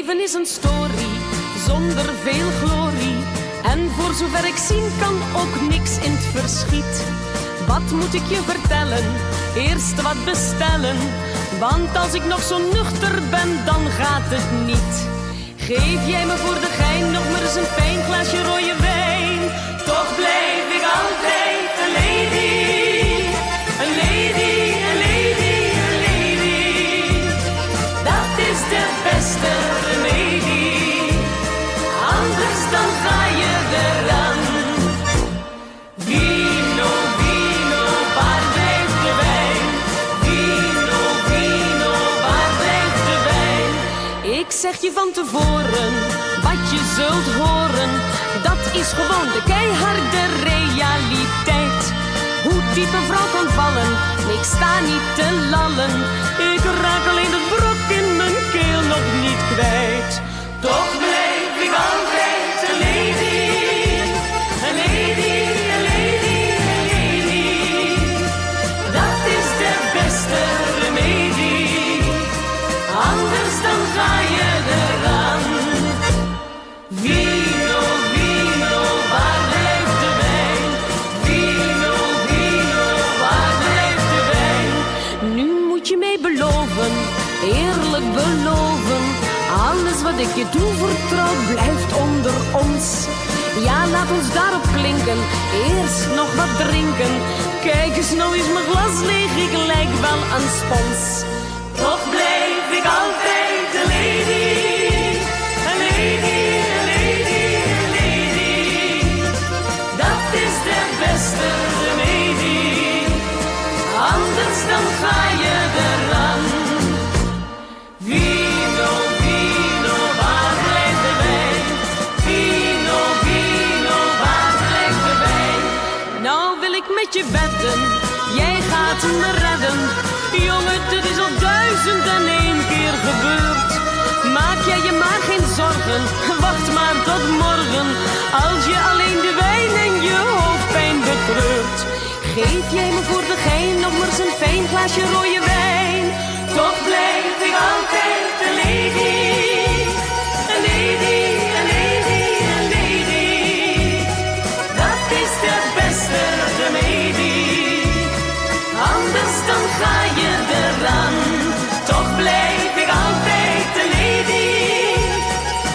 leven is een story zonder veel glorie. En voor zover ik zien kan ook niks in het verschiet. Wat moet ik je vertellen? Eerst wat bestellen. Want als ik nog zo nuchter ben, dan gaat het niet. Geef jij me voor de gein nog maar eens een fijn glaasje rode wijn. Toch blijf ik altijd een lady. Een lady, een lady, een lady. Dat is de beste remedie. Anders dan ga je eraan. Vino, vino, waar blijft de wijn? Vino, vino, waar blijft de wijn? Ik zeg je van tevoren, wat je zult horen, dat is gewoon de keiharde realiteit. Hoe diep een vrouw kan vallen, ik sta niet te lallen. Ik raak alleen het brok in mijn keel nog niet kwijt. Toch blijf ik altijd een lady. Een lady, een lady, een lady. Dat is de beste remedie. Anders dan ga je eraan. Vino, vino, waar blijft de wijn? Vino, vino, waar blijft de wijn? Nu moet je mij beloven, eerlijk beloven. Alles wat ik je toevertrouw blijft onder ons. Ja, laat ons daarop klinken, eerst nog wat drinken. Kijk eens, nou is mijn glas leeg, ik lijk wel een spons. Toch blijf ik altijd een lady. Een lady, een lady, een lady. Dat is de beste remedie. Anders dan ga je eraan. Vino, vino, waar blijft de wijn? Vino, vino, waar blijft de wijn? Nou wil ik met je wedden, jij gaat me redden. Jongen, dit is al 1001 keer gebeurd. Maak jij je maar geen zorgen, wacht maar tot morgen. Als je alleen de wijn en je hoofdpijn betreurt. Geef jij me voor de gein nog maar eens een fijn glaasje rode wijn. Toch blijf ik altijd een lady. Een lady, een lady, een lady. Dat is de beste remedie. Anders dan ga je eraan. Toch blijf ik altijd een lady.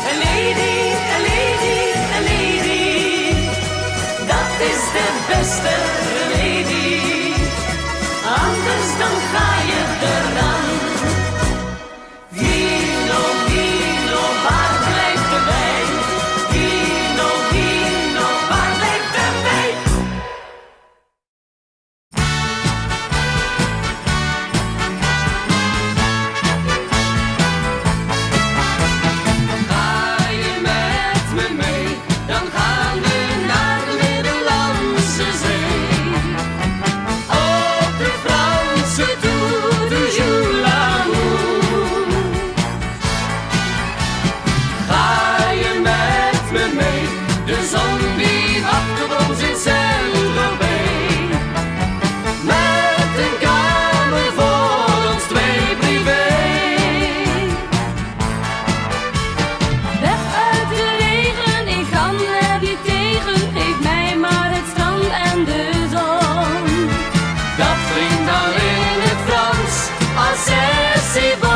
Een lady, een lady, een lady. Dat is de beste remedie. Anders dan ga je eraan. Vino, vino, waar blijft de wijn? Vino, vino, waar blijft de wijn? Ga je met me mee, dan gaan we naar de Middellandse Zee. Op de Franse Tour du Jour l'amour. Ga je met me mee, de zon die wacht op ons in Saint-Tropez. Met een kamer voor ons twee privé. Weg uit de regen, ik kan er niet tegen. Geef mij maar het strand en de zon. Dat klinkt dan in het Frans als c'est bon.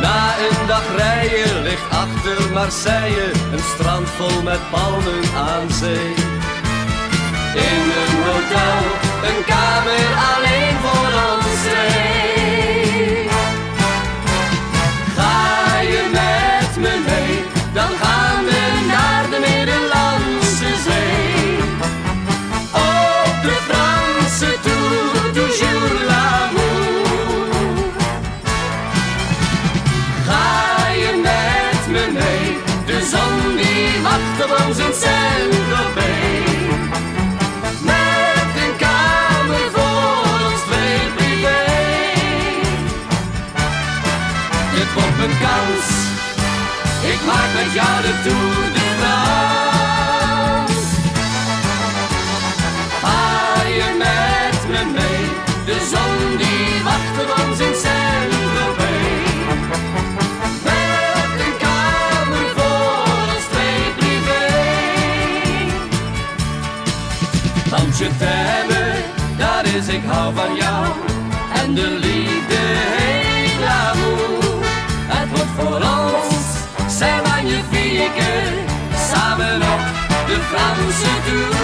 Na een dag rijden ligt achter Marseille een strand vol met palmen aan zee. In een hotel, een kamer alleen voor ons twee. Ga je met me mee, dan gaan we naar de Middellandse Zee. Op de Franse Tour du Jour l'amour. Ga je met me mee, de zon die wacht op ons in Saint-Tropez. Met een kamer voor ons twee privé. Dit wordt mijn kans, ik maak met jou de Tour de France. Ga je met me mee, de zon die wacht op ons in Saint-Tropez. ik hou van jou. En de liefde heet l'amour. Het wordt voor ons, zijn magnifieke, samen op de Franse tour.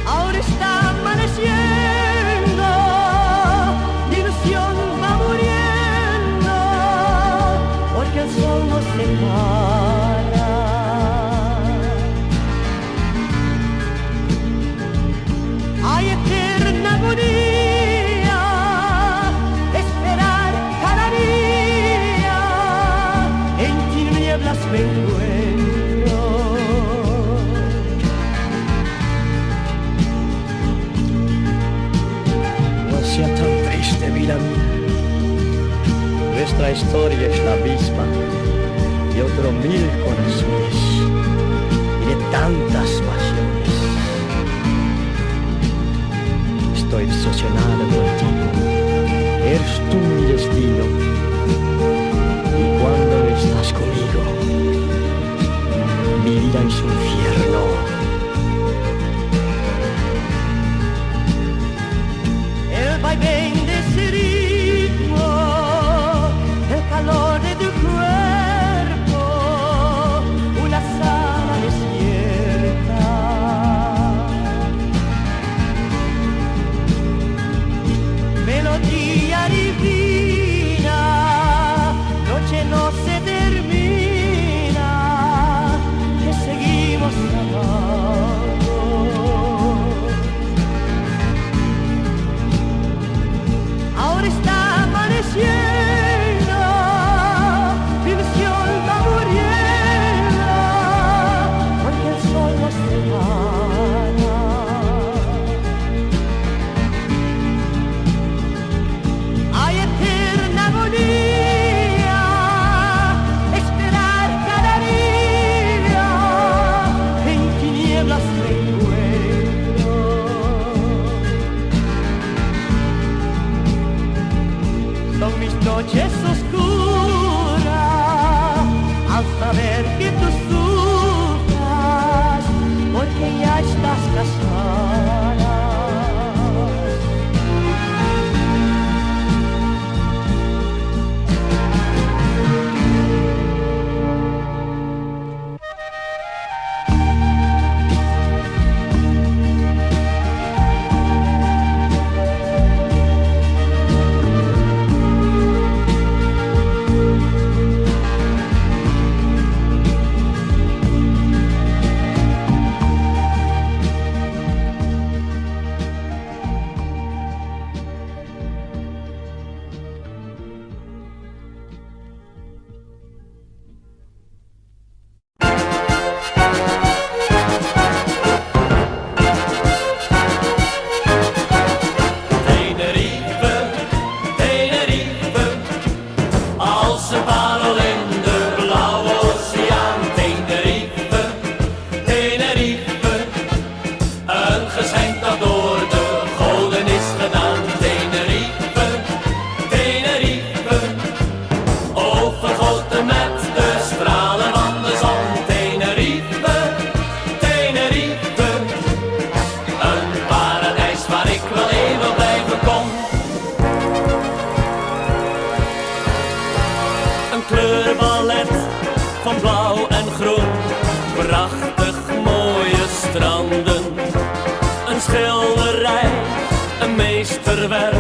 Ahora está amaneciendo, de ilusión va muriendo, porque el sol nos separa. Hay eterna agonía, esperar cada día, en tinieblas me encuentro. No sea tan triste, vida mía, nuestra historia es la misma de otros 1000 corazones y de tantas pasiones. estoy obsesionado contigo. Eres tú mi destino. Y cuando estás conmigo, mi vida es un infierno. El vaivén de ese ritmo, el calor de tu cuerpo, una sala desierta. Melodía divina, noche no se termina, que seguimos amando. Ahora está amaneciendo, mi visión va muriendo, porque el sol nos separa. Hay eterna agonía, esperar cada día, en tinieblas me encuentro. Son mis noches oscuras al saber que tú sufras porque ya estás casada. Tenerife, Tenerife, als een parel in de blauwe oceaan. Tenerife, Tenerife, een geschenk dat door de goden is gedaan. Tenerife, Tenerife, overgoten met de stralen van de zon. Tenerife, Tenerife, een paradijs waar ik wel even blijven kon. Een kleurenballet van blauw en groen, prachtig mooie stranden. Een schilderij, een meesterwerk,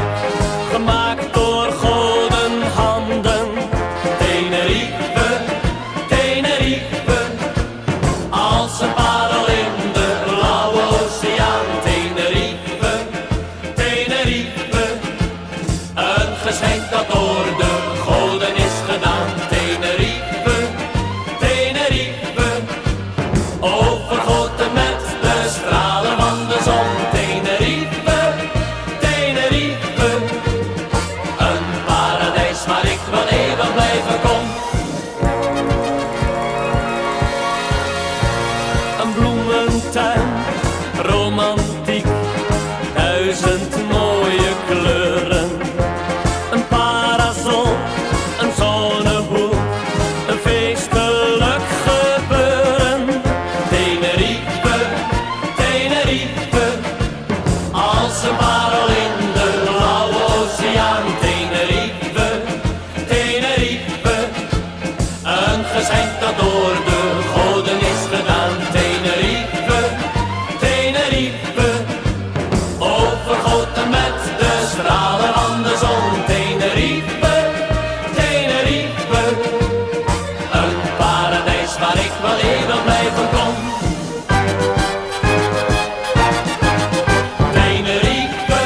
gemaakt door godenhanden. Tenerife, Tenerife, als een parel in de blauwe oceaan. Tenerife, Tenerife, een geschenk dat door de goden is gedaan. Tenerife, Tenerife, overgoten met de stralen van de zon. Tenerife, Tenerife, een paradijs waar ik wel even blijven kon. Een bloementuin, romantiek, 1000 mooie kleuren. Een parasol, een zonnehoed, een feestelijk gebeuren. Tenerife, Tenerife, als een parel in de blauwe oceaan. Tenerife, Tenerife, een geschenk dat door de goden is gedaan. Tenerife, Tenerife, overgoten met de stralen van de zon. Tenerife, Tenerife, een paradijs waar ik wel even blijven kon. Tenerife,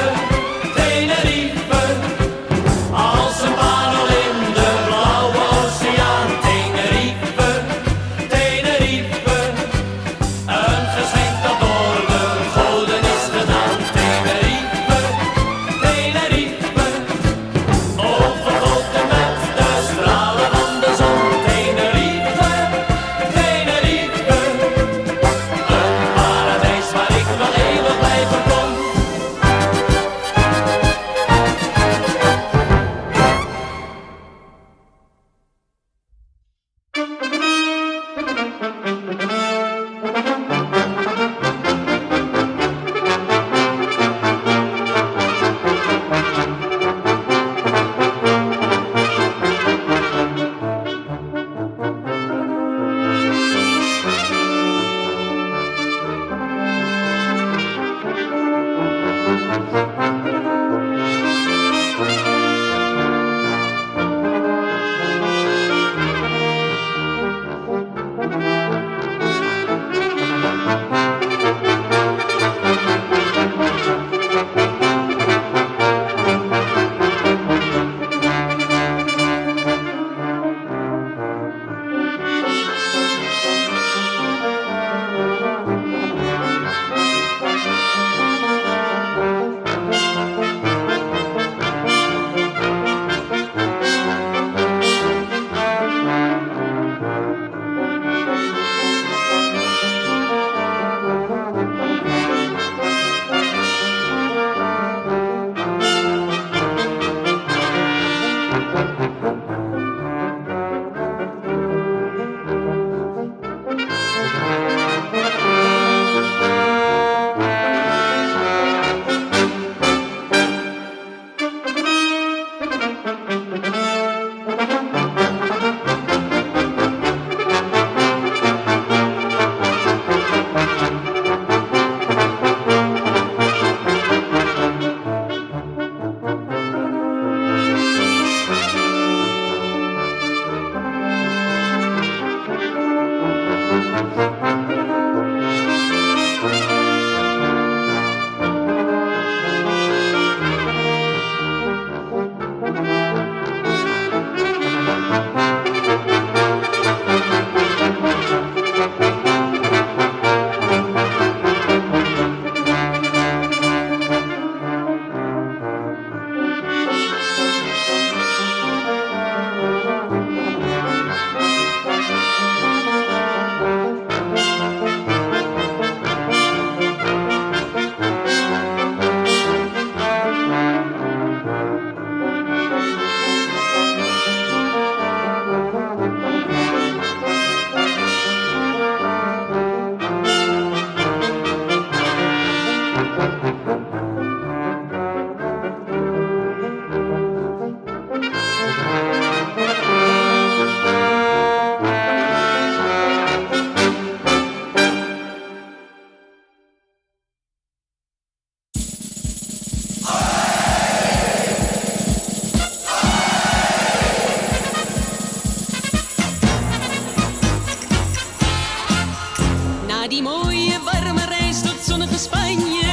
die mooie warme reis door het zonnige Spanje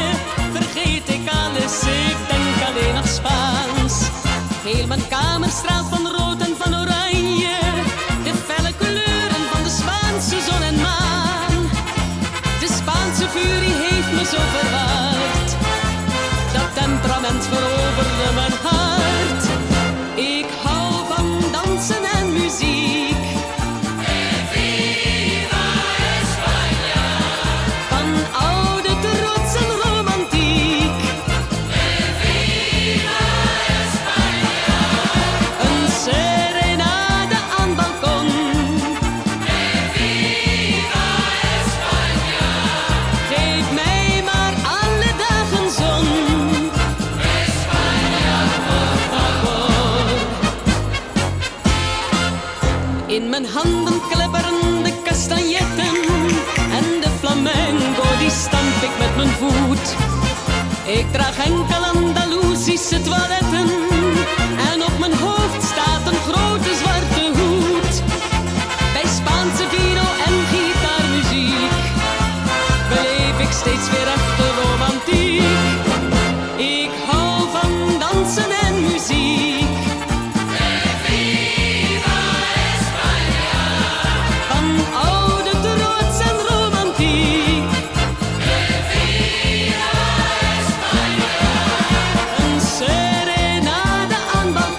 vergeet ik alles, ik denk alleen nog Spaans. Heel mijn kamer straalt van rood en van oranje, de felle kleuren van de Spaanse zon en maan. De Spaanse furie heeft me zo verward, dat temperament veroverde mijn hart. Ik hou van dansen en muziek. In mijn handen klepperen de kastanjetten en de flamenco die stamp ik met mijn voet. Ik draag enkel Andalusische toiletten en op mijn hoofd staat een grote zwarte hoed. Bij Spaanse vino en gitaarmuziek beleef ik steeds weer echte romantiek. Ik hou van dansen en muziek. Een serenade aan balkon.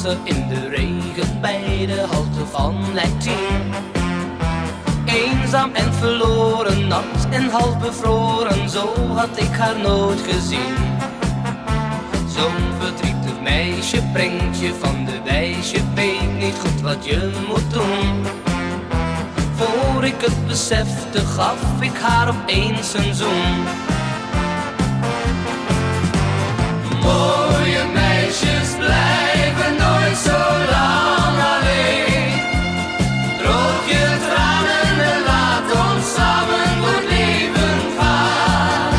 morgen in de regen bij de halte van lijn 10. Eenzaam en verloren, nat en half bevroren, zo had ik haar nooit gezien. Zo'n verdrietig meisje brengt je van de wijs, je weet niet goed wat je moet doen. Voor ik het besefte gaf ik haar opeens een zoen. Mooie meisjes blijven nooit zo lang alleen. Droog je tranen en laat ons samen door het leven gaan.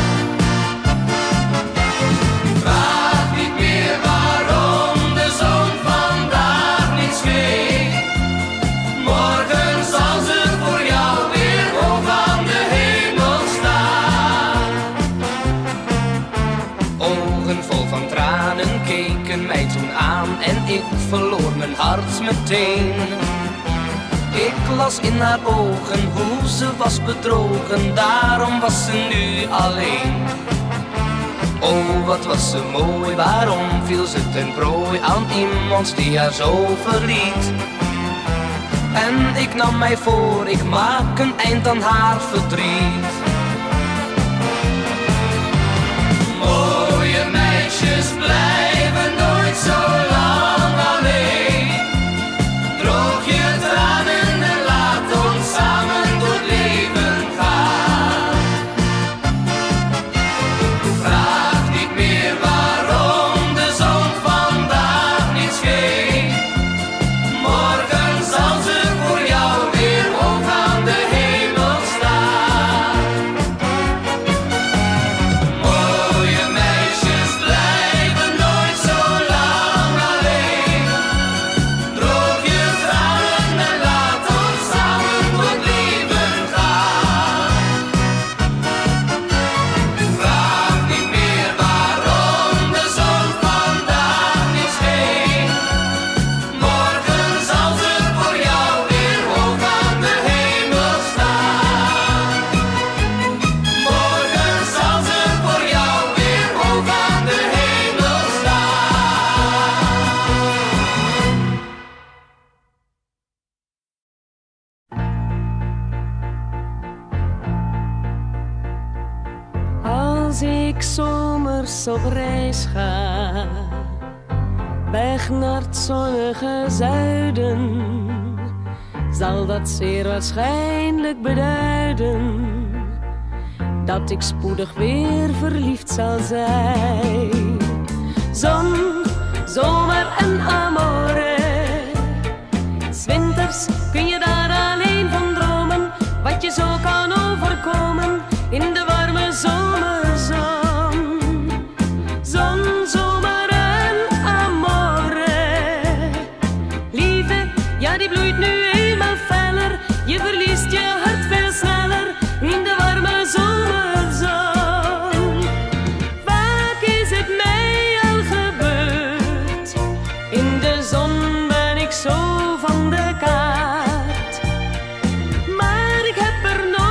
Vraag niet meer waarom de zon vandaag niet scheen. Morgen zal ze voor jou weer hoog aan de hemel staan. Ogen vol van tranen keken mij toen aan en ik verloor mijn hart meteen. Ik las in haar ogen hoe ze was bedrogen, daarom was ze nu alleen. Oh, wat was ze mooi, waarom viel ze ten prooi aan iemand die haar zo verliet? En ik nam mij voor, ik maak een eind aan haar verdriet. Mooie meisjes blijven nooit zo lang alleen. Droog je tranen en laat ons samen door het leven gaan. Vraag niet meer waarom de zon vandaag niet scheen. Morgen zal ze voor jou weer hoog aan de hemel staan. Mooie meisjes blijven nooit zo lang alleen. Droog je tranen en laat ons samen door het leven gaan. Vraag niet meer waarom de zon vandaag niet scheen. Morgen zal ze voor jou weer hoog aan de hemel staan. Morgen zal ze voor jou weer hoog aan de hemel staan. Als ik zomers op reis ga, weg naar het zonnige zuiden, zal dat zeer waarschijnlijk beduiden dat ik spoedig weer verliefd zal zijn. Zon, zomer en amore, 's winters kun je daar alleen van dromen, wat je zo kan overkomen in de warme zomerzon. Zon, zomer en amore, liefde, ja die bloeit nu eenmaal feller, je verliest je hart veel sneller in de warme zomerzon. Vaak is het mij al gebeurd, in de zon ben ik zo van de kaart, maar ik heb er nooit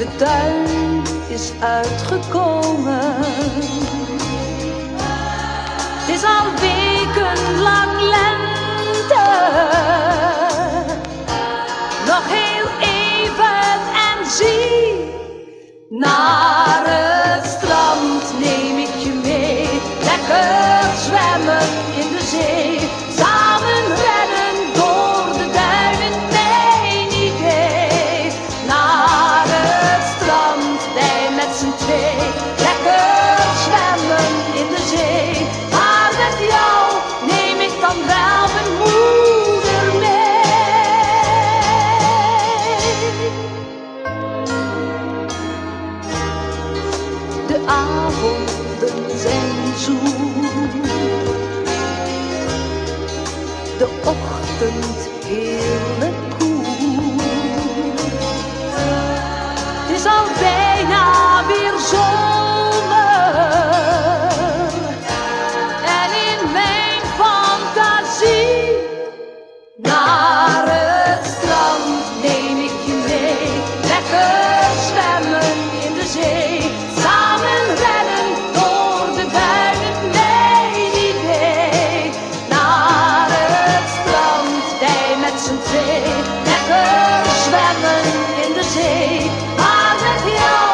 De tuin is uitgekomen. Het is al wekenlang lente. Nog heel even en zie. Naar het strand neem ik je mee. Lekker zwemmen in de zee. Samen rennen door de duinen, mijn idee. Naar het strand, wij met z'n twee. Lekker zwemmen in de zee. Maar met jou neem ik dan wel mijn moeder mee. De avonden zijn zoel. De ochtend heerlijk koel. Het is al bijna weer zomer. En in mijn fantasie naar het strand neem ik je mee. Lekker zwemmen in de zee. Samen rennen door de duinen, mijn idee. Naar het strand, wij met z'n twee. Lekker zwemmen in de zee. Maar met jou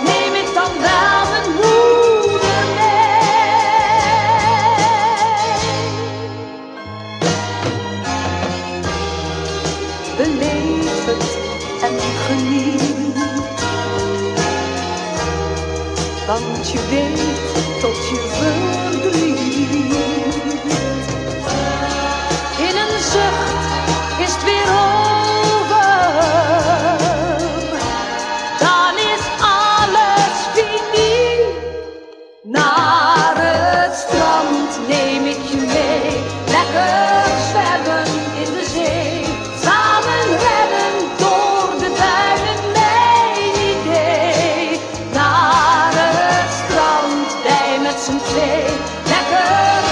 neem ik dan wel mijn moeder mee. Beleef het en geniet. Want je weet tot je verdriet. In een zucht is het weer over. Dan is alles fini. Naar het strand neem ik je mee. Lekker zwemmen in de zee. Samen rennen door de duinen, mijn idee. Naar het strand, wij met z'n twee. Lekker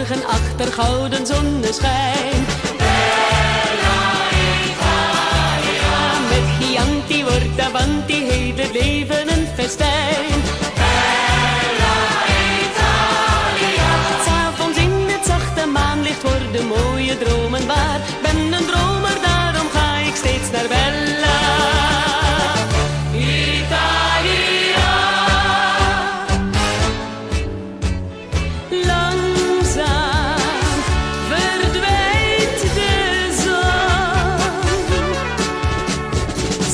verborgen achter gouden zonneschijn. Bella Italia. Met Chianti wordt avanti heel het leven een festijn. Bella Italia. 's Avonds in het zachte maanlicht worden mooie dromen waar. Ben een dromer, daarom ga ik steeds naar Bella Italia. Langzaam verdwijnt de zon.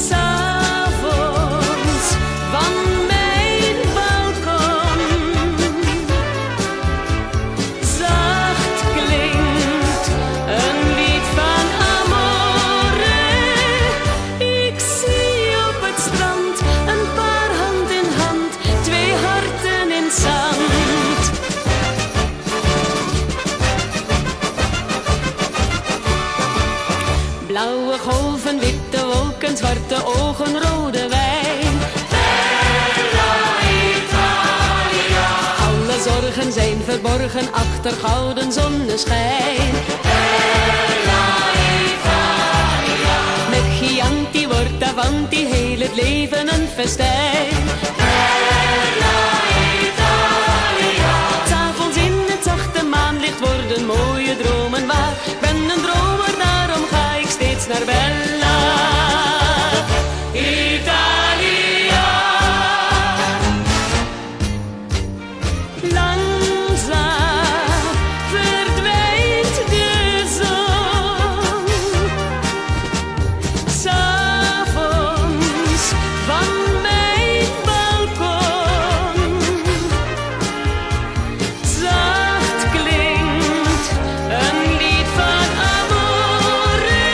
's Avonds van mijn balkon. Zacht klinkt een lied van amore. Ik zie op het strand een paar hand in hand, twee harten in zand. Blauwe golven, witte wolken, zwarte ogen, rode wijn. Bella Italia. Alle zorgen zijn verborgen achter gouden zonneschijn. Bella Italia. Met Chianti wordt avanti heel het leven een festijn. Bella Italia. 's Avonds in het zachte maanlicht worden mooie dromen waar. Ben een dromer, daarom ga ik steeds naar Bella Italia. Langzaam verdwijnt de zon. 's Avonds van mijn balkon. Zacht klinkt een lied van amore.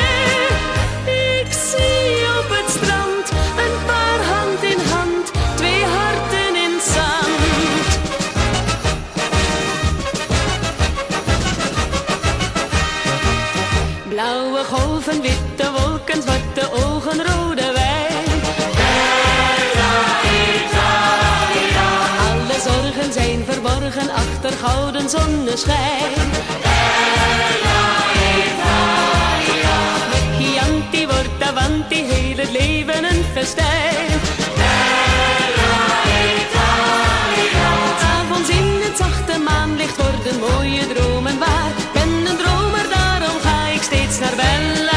Ik zie op het strand een paar hand in hand, twee harten in zand. Blauwe golven, witte wolken, zwarte ogen, rode wijn. Bella Italia. Alle zorgen zijn verborgen achter gouden zonneschijn. Bella Italia. Met Chianti wordt avanti heel het leven een festijn. Bella Italia. 's Avonds in het zachte maanlicht worden mooie dromen waar. Ben een dromer, daarom ga ik steeds naar Bella